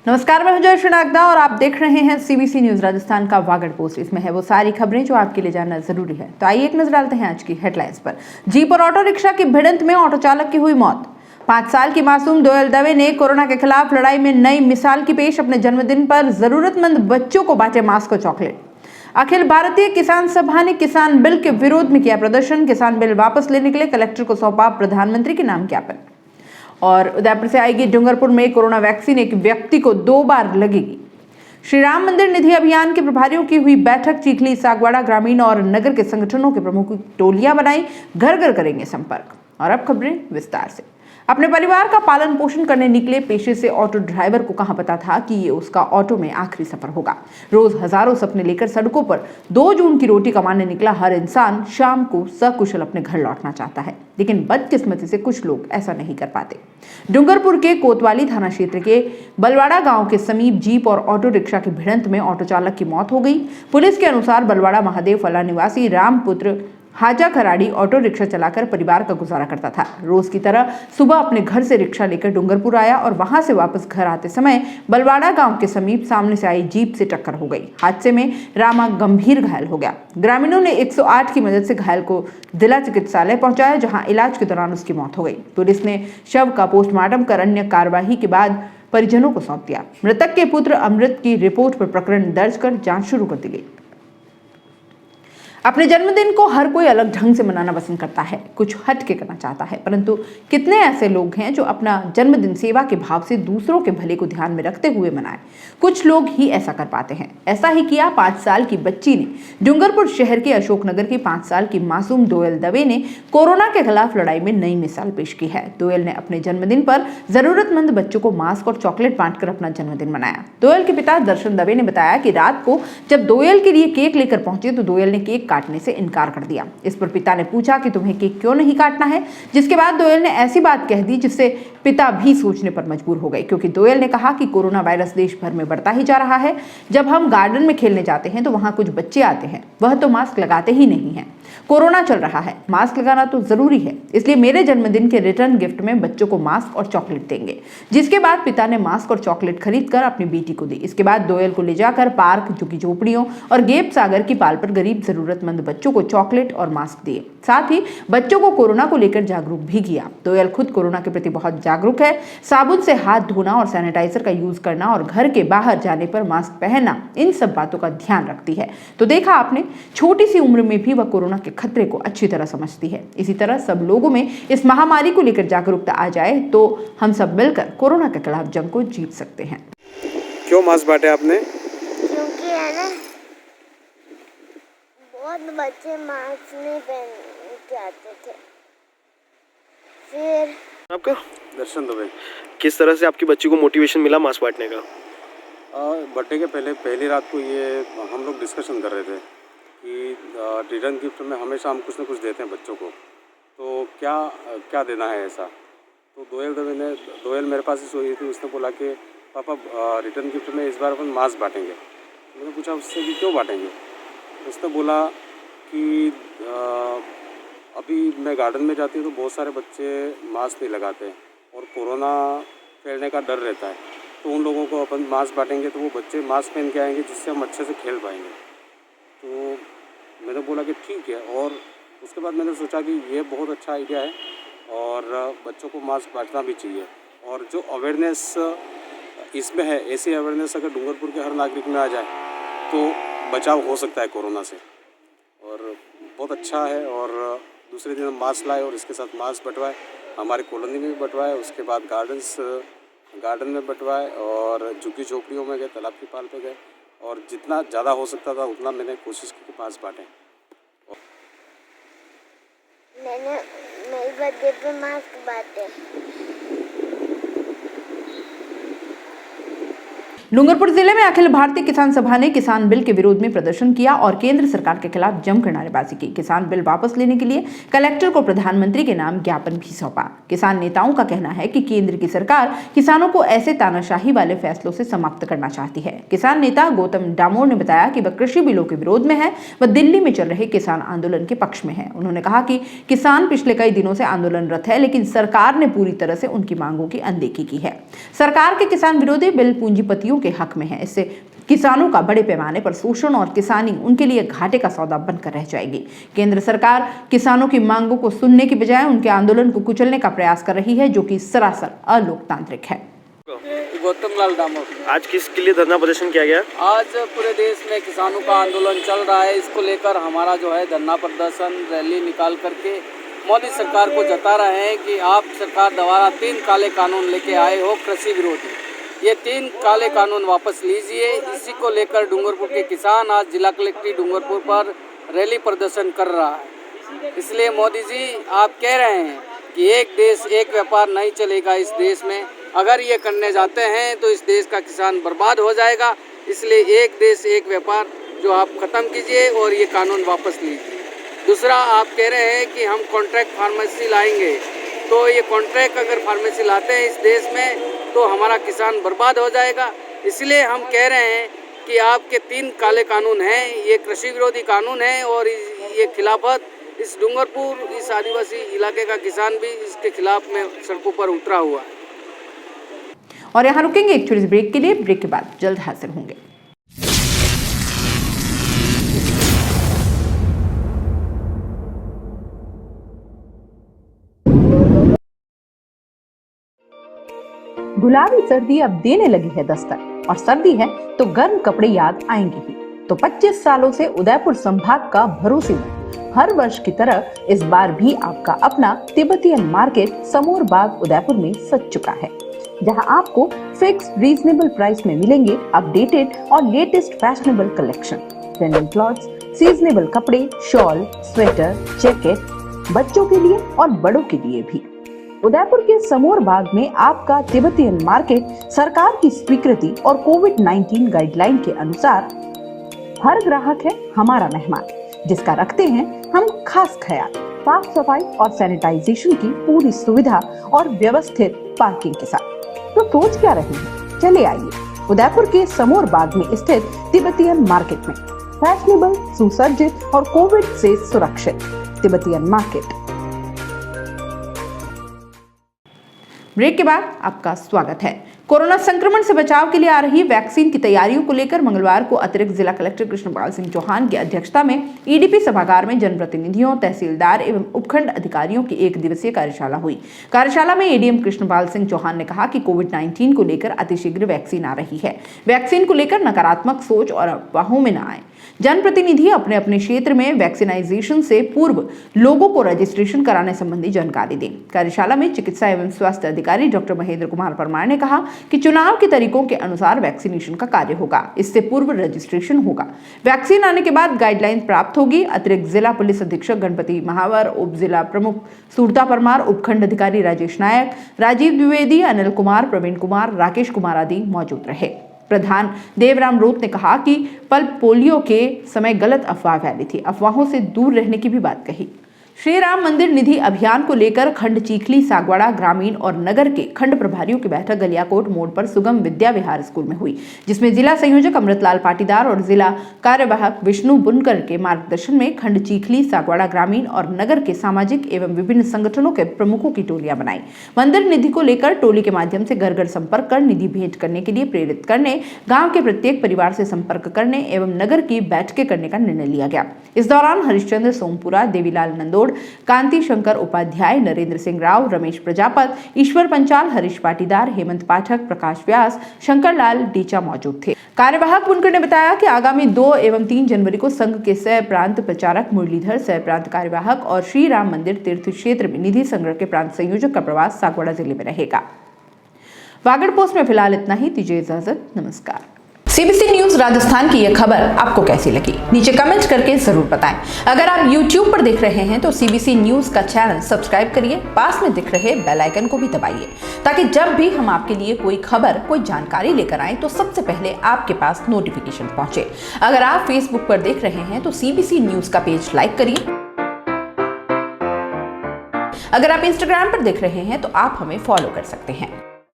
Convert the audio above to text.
नमस्कार, मैं हूं जयश्री नागदा और आप देख रहे हैं सीबीसी न्यूज राजस्थान का वागड़ पोस्ट। इसमें है वो सारी खबरें जो आपके लिए जानना जरूरी है। तो आइए एक नजर डालते हैं आज की हेडलाइंस पर। जीप और ऑटो रिक्शा की भिड़ंत में ऑटो चालक की हुई मौत। 5 साल की मासूम दोयल दवे ने कोरोना के खिलाफ लड़ाई में नई मिसाल की पेश। अपने जन्मदिन पर जरूरतमंद बच्चों को बांटे मास्क और चॉकलेट। अखिल भारतीय किसान सभा ने किसान बिल के विरोध में किया प्रदर्शन। किसान बिल वापस लेने के लिए कलेक्टर को सौंपा प्रधानमंत्री के नाम ज्ञापन। और उदयपुर से आएगी डूंगरपुर में कोरोना वैक्सीन, एक व्यक्ति को 2 बार लगेगी। श्री राम मंदिर निधि अभियान के प्रभारियों की हुई बैठक। चीखली, सागवाड़ा ग्रामीण और नगर के संगठनों के प्रमुख टोलियां बनाई, घर घर करेंगे संपर्क। और अब खबरें विस्तार से। अपने परिवार का पालन पोषण करने निकले पेशे से ऑटो ड्राइवर को कहां पता था कि ये उसका ऑटो में आखिरी सफर होगा। रोज हजारों सपने लेकर सड़कों पर 2 जून की रोटी कमाने निकला हर इंसान शाम को सकुशल अपने घर लौटना चाहता है, लेकिन बदकिस्मती से कुछ लोग ऐसा नहीं कर पाते। डूंगरपुर के कोतवाली थाना क्षेत्र के बलवाड़ा गांव के समीप जीप और ऑटो रिक्शा की भिड़ंत में ऑटो चालक की मौत हो गई। पुलिस के अनुसार बलवाड़ा महादेव फला निवासी रामपुत्र हाजा खराड़ी ऑटो रिक्शा चलाकर परिवार का गुजारा करता था। रोज की तरह सुबह अपने घर से रिक्शा लेकर डूंगरपुर आया और वहां से वापस घर आते समय बलवाड़ा गांव के समीप सामने से आई जीप से टक्कर हो गई। हादसे में रामा गंभीर घायल हो गया। ग्रामीणों ने 108 की मदद से घायल को जिला चिकित्सालय पहुंचाया, जहां इलाज के दौरान उसकी मौत हो गई। पुलिस ने शव का पोस्टमार्टम कर अन्य कार्यवाही के बाद परिजनों को सौंप दिया। मृतक के पुत्र अमृत की रिपोर्ट पर प्रकरण दर्ज कर जांच शुरू कर दी गई। अपने जन्मदिन को हर कोई अलग ढंग से मनाना पसंद करता है, कुछ हट के करना चाहता है, परंतु कितने ऐसे लोग हैं जो अपना जन्मदिन सेवा के भाव से दूसरों के भले को ध्यान में रखते हुए मनाएं। कुछ लोग ही ऐसा कर पाते हैं। ऐसा ही किया 5 साल की बच्ची ने। डूंगरपुर शहर के अशोकनगर की 5 साल की मासूम दोयल दवे ने कोरोना के खिलाफ लड़ाई में नई मिसाल पेश की है। दोयल ने अपने जन्मदिन पर जरूरतमंद बच्चों को मास्क और चॉकलेट बांटकर अपना जन्मदिन मनाया। दोयल के पिता दर्शन दवे ने बताया कि रात को जब दोयल के लिए केक लेकर पहुंचे तो दोयल ने केक काटने से इनकार कर दिया। इस पर पिता ने पूछा कि तुम्हें केक क्यों नहीं काटना है, जिसके बाद दोयल ने ऐसी बात कह दी जिससे पिता भी सोचने पर मजबूर हो गए, क्योंकि दोयल ने कहा कि कोरोना वायरस देश भर में बढ़ता ही जा रहा है। जब हम गार्डन में खेलने जाते हैं तो वहां कुछ बच्चे आते हैं, वह तो मास्क लगाते ही नहीं है। कोरोना चल रहा है, मास्क लगाना तो जरूरी है, इसलिए मेरे जन्मदिन के रिटर्न गिफ्ट में बच्चों को मास्क और चॉकलेट देंगे। जिसके बाद पिता ने मास्क और चॉकलेट खरीद कर अपनी बेटी को दी। इसके बाद दोयल को ले जाकर पार्क, झुग्गी झोपड़ियों और गेप सागर की पाल पर गरीब जरूरतमंद बच्चों को चॉकलेट और मास्क दिए। साथ ही बच्चों को कोरोना को लेकर जागरूक भी किया। दोयल खुद कोरोना के प्रति बहुत जागरूक है। साबुन से हाथ धोना और सैनिटाइजर का यूज करना और घर के बाहर जाने पर मास्क पहनना, इन सब बातों का ध्यान रखती है। तो देखा आपने, छोटी सी उम्र में भी वह कोरोना के खतरे को अच्छी तरह समझती है। इसी तरह सब लोगों में इस महामारी को लेकर जागरूकता आ जाए तो हम सब मिलकर कोरोना के खिलाफ जंग को जीत सकते हैं। क्यों मास्क बांटे आपने? क्योंकि है ना, बहुत बच्चे मास्क नहीं पहन के आते थे। फिर आपका दर्शन दुबे, किस तरह से आपकी बच्ची को मोटिवेशन मिला मास्क बांटने का? बर्थडे के पहली रात को ये हम लोग डिस्कशन कर रहे थे कि रिटर्न गिफ्ट में हमेशा हम कुछ ना कुछ देते हैं बच्चों को, तो क्या देना है ऐसा। तो दोयल मेरे पास ही सोई थी। उसने बोला कि पापा रिटर्न गिफ्ट में इस बार अपन मास्क बांटेंगे। मैंने पूछा उससे कि क्यों बांटेंगे। उसने बोला कि अभी मैं गार्डन में जाती हूँ तो बहुत सारे बच्चे मास्क नहीं लगाते और कोरोना फैलने का डर रहता है, तो उन लोगों को अपन मास्क बांटेंगे तो वो बच्चे मास्क पहन के आएंगे, जिससे हम अच्छे से खेल पाएंगे। तो मैंने बोला कि ठीक है। और उसके बाद मैंने सोचा कि ये बहुत अच्छा आइडिया है और बच्चों को मास्क बांटना भी चाहिए। और जो अवेयरनेस इसमें है, ऐसी अवेयरनेस अगर डूंगरपुर के हर नागरिक में आ जाए तो बचाव हो सकता है कोरोना से, और बहुत अच्छा है। और दूसरे दिन हम मास्क लाए और इसके साथ मास्क बंटवाए, हमारे कॉलोनी में भी बंटवाए, उसके बाद गार्डन में बंटवाए और झुग्गी झोपड़ियों में गए, तालाब की पाल पे गए, और जितना ज़्यादा हो सकता था उतना मैंने कोशिश की कि मास्क बांटें। मैंने मेरे बर्थडे पे मास्क बांटे। डूंगरपुर जिले में अखिल भारतीय किसान सभा ने किसान बिल के विरोध में प्रदर्शन किया और केंद्र सरकार के खिलाफ जमकर नारेबाजी की। किसान बिल वापस लेने के लिए कलेक्टर को प्रधानमंत्री के नाम ज्ञापन भी सौंपा। किसान नेताओं का कहना है कि केंद्र की सरकार किसानों को ऐसे तानाशाही वाले फैसलों से समाप्त करना चाहती है। किसान नेता गौतम डामोर ने बताया कि वह कृषि बिलों के विरोध में है, वह दिल्ली में चल रहे किसान आंदोलन के पक्ष में है। उन्होंने कहा कि किसान पिछले कई दिनों से आंदोलनरत है, लेकिन सरकार ने पूरी तरह से उनकी मांगों की अनदेखी की है। सरकार के किसान विरोधी बिल पूंजीपतियों के हक में है। इससे किसानों का बड़े पैमाने पर शोषण और किसानी उनके लिए घाटे का सौदा बनकर रह जाएगी। केंद्र सरकार किसानों की मांगों को सुनने की बजाय उनके आंदोलन को कुचलने का प्रयास कर रही है, जो कि सरासर अलोकतांत्रिक है। गौतम लाल डामोर। आज किसके लिए धरना प्रदर्शन किया गया? आज पूरे देश में किसानों का आंदोलन चल रहा है। इसको लेकर हमारा जो है धरना प्रदर्शन रैली निकाल करके मोदी सरकार को जता रहे हैं कि आप सरकार द्वारा 3 काले कानून लेके आए हो कृषि विरोधी, ये 3 काले कानून वापस लीजिए। इसी को लेकर डूंगरपुर के किसान आज जिला कलेक्ट्रेट डूंगरपुर पर रैली प्रदर्शन कर रहा है। इसलिए मोदी जी आप कह रहे हैं कि एक देश एक व्यापार नहीं चलेगा इस देश में। अगर ये करने जाते हैं तो इस देश का किसान बर्बाद हो जाएगा। इसलिए एक देश एक व्यापार जो आप ख़त्म कीजिए और ये कानून वापस लीजिए। दूसरा, आप कह रहे हैं कि हम कॉन्ट्रैक्ट फार्मेसी लाएंगे, तो ये कॉन्ट्रैक्ट अगर फार्मेसी लाते हैं इस देश में तो हमारा किसान बर्बाद हो जाएगा। इसलिए हम कह रहे हैं कि आपके 3 काले कानून हैं, ये कृषि विरोधी कानून है और ये खिलाफत इस डूंगरपुर इस आदिवासी इलाके का किसान भी इसके खिलाफ में सड़कों पर उतरा हुआ है। और यहाँ रुकेंगे एक छोटे से ब्रेक के लिए। ब्रेक के बाद जल्द हाजिर होंगे। गुलाबी सर्दी अब देने लगी है दस्तक, और सर्दी है तो गर्म कपड़े याद आएंगे ही। तो 25 सालों से उदयपुर संभाग का भरोसेमंद हर वर्ष की तरह इस बार भी आपका अपना तिब्बतियन मार्केट समोर बाग उदयपुर में सज चुका है, जहां आपको फिक्स रीजनेबल प्राइस में मिलेंगे अपडेटेड और latest fashionable collection, trending clothes, seasonable कपड़े, शॉल, स्वेटर, जैकेट, बच्चों के लिए और बड़ों के लिए भी। उदयपुर के समोर बाग में आपका तिब्बतियन मार्केट सरकार की स्वीकृति और कोविड-19 गाइडलाइन के अनुसार हर ग्राहक है हमारा मेहमान, जिसका रखते हैं हम खास ख्याल। साफ सफाई और सैनिटाइजेशन की पूरी सुविधा और व्यवस्थित पार्किंग के साथ। तो सोच क्या रहे हैं, चले आइए उदयपुर के समोर बाग में स्थित तिब्बतियन मार्केट में। फैशनेबल, सुसज्जित और कोविड से सुरक्षित तिब्बतियन मार्केट। ब्रेक के बाद आपका स्वागत है। कोरोना संक्रमण से बचाव के लिए आ रही वैक्सीन की तैयारियों को लेकर मंगलवार को अतिरिक्त जिला कलेक्टर कृष्णपाल सिंह चौहान की अध्यक्षता में ईडीपी सभागार में जनप्रतिनिधियों, तहसीलदार एवं उपखंड अधिकारियों की 1 दिवसीय कार्यशाला हुई। कार्यशाला में एडीएम कृष्णपाल सिंह चौहान ने कहा कि कोविड-19 को लेकर अतिशीघ्र वैक्सीन आ रही है। वैक्सीन को लेकर नकारात्मक सोच और अफवाहों में न आए। जनप्रतिनिधि अपने अपने क्षेत्र में वैक्सीनाइजेशन से पूर्व लोगों को रजिस्ट्रेशन कराने संबंधी जानकारी दें। कार्यशाला में चिकित्सा एवं स्वास्थ्य अधिकारी डॉक्टर महेंद्र कुमार परमार ने कहा कि चुनाव के तरीकों के अनुसार वैक्सीनेशन का कार्य होगा, इससे पूर्व रजिस्ट्रेशन होगा। वैक्सीन आने के बाद गाइडलाइन प्राप्त होगी। अतिरिक्त जिला पुलिस अधीक्षक गणपति महावर, उप जिला प्रमुख सूरता परमार, उपखंड अधिकारी राजेश नायक, राजीव द्विवेदी, अनिल कुमार, प्रवीण कुमार, राकेश कुमार आदि मौजूद रहे। प्रधान देवराम रोत ने कहा कि पल्प पोलियो के समय गलत अफवाह फैली थी, अफवाहों से दूर रहने की भी बात कही। श्री राम मंदिर निधि अभियान को लेकर खंड चीखली, सागवाड़ा ग्रामीण और नगर के खंड प्रभारियों की बैठक गलियाकोट मोड़ पर सुगम विद्या विहार स्कूल में हुई, जिसमें जिला संयोजक अमृतलाल पाटीदार और जिला कार्यवाहक विष्णु बुनकर के मार्गदर्शन में खंड चीखली, सागवाड़ा ग्रामीण और नगर के सामाजिक एवं विभिन्न संगठनों के प्रमुखों की टोलियां बनाई। मंदिर निधि को लेकर टोली के माध्यम से घर घर संपर्क कर निधि भेंट करने के लिए प्रेरित करने, गाँव के प्रत्येक परिवार से संपर्क करने एवं नगर की बैठकें करने का निर्णय लिया गया। इस दौरान हरिश्चंद्र सोमपुरा, देवीलाल नंदोड़, कांति शंकर उपाध्याय, नरेंद्र सिंह राव, रमेश प्रजापत, ईश्वर पंचाल, हरीश पाटीदार, हेमंत पाठक, प्रकाश व्यास, शंकर लाल डीचा मौजूद थे। कार्यवाहक बुनकर ने बताया कि आगामी 2 एवं 3 जनवरी को संघ के सह प्रांत प्रचारक मुरलीधर, सह प्रांत कार्यवाहक और श्री राम मंदिर तीर्थ क्षेत्र में निधि संग्रह के प्रांत संयोजक का प्रवास सागवाड़ा जिले में रहेगा। वागड़ पोस्ट में फिलहाल इतना ही। दीजिए इजाजत, नमस्कार। सीबीसी न्यूज राजस्थान की यह खबर आपको कैसी लगी, नीचे कमेंट करके जरूर बताएं। अगर आप YouTube पर देख रहे हैं तो सीबीसी न्यूज का चैनल सब्सक्राइब करिए, पास में दिख रहे बेल आइकन को भी दबाइए, ताकि जब भी हम आपके लिए कोई खबर, कोई जानकारी लेकर आए तो सबसे पहले आपके पास नोटिफिकेशन पहुंचे। अगर आप फेसबुक पर देख रहे हैं तो सीबीसी न्यूज का पेज लाइक करिए। अगर आप इंस्टाग्राम पर देख रहे हैं तो आप हमें फॉलो कर सकते हैं।